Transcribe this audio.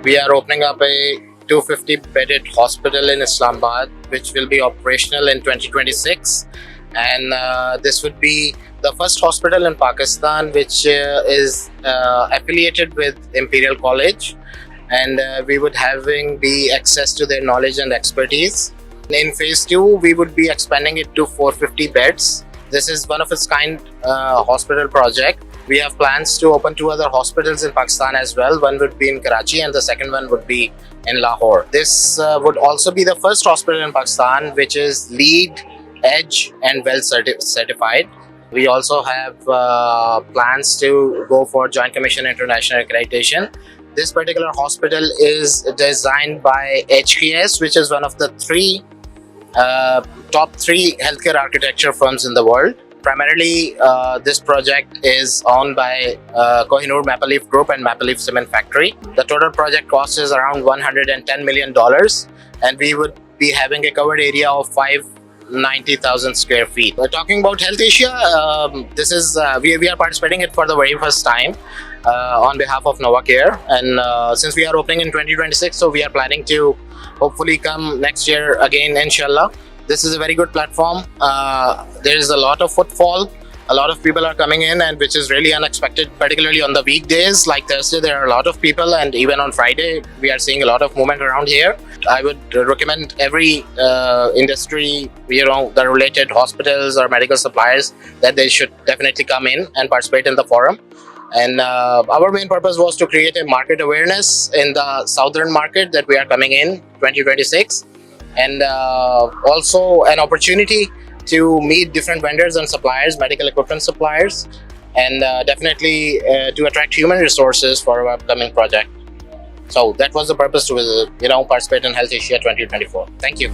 We are opening up a 250-bedded hospital in Islamabad, which will be operational in 2026. And this would be the first hospital in Pakistan which is affiliated with Imperial College, and we would having the access to their knowledge and expertise. In phase 2, we would be expanding it to 450 beds. This is one of its kind hospital project. We have plans to open 2 other hospitals in Pakistan as well. One would be in Karachi and the second one would be in Lahore. This would also be the first hospital in Pakistan which is LEED, EDGE and well certified. We also have plans to go for Joint Commission International Accreditation. This particular hospital is designed by HKS, which is one of the top 3 healthcare architecture firms in the world. Primarily, this project is owned by Kohinoor Maple Leaf Group and Maple Leaf Cement Factory. The total project cost is around $110 million, and we would be having a covered area of 590,000 square feet. Talking about Health Asia, this is we are participating it for the very first time on behalf of Novacare, and since we are opening in 2026, so we are planning to hopefully come next year again, inshallah. This is a very good platform. There is a lot of footfall. A lot of people are coming in, and which is really unexpected, particularly on the weekdays. Like Thursday, there are a lot of people, and even on Friday, we are seeing a lot of movement around here. I would recommend every industry, the related hospitals or medical suppliers, that they should definitely come in and participate in the forum. And our main purpose was to create a market awareness in the southern market that we are coming in 2026. And also an opportunity to meet different vendors and suppliers, medical equipment suppliers, and definitely to attract human resources for our upcoming project. So that was the purpose to participate in Health Asia 2024. Thank you.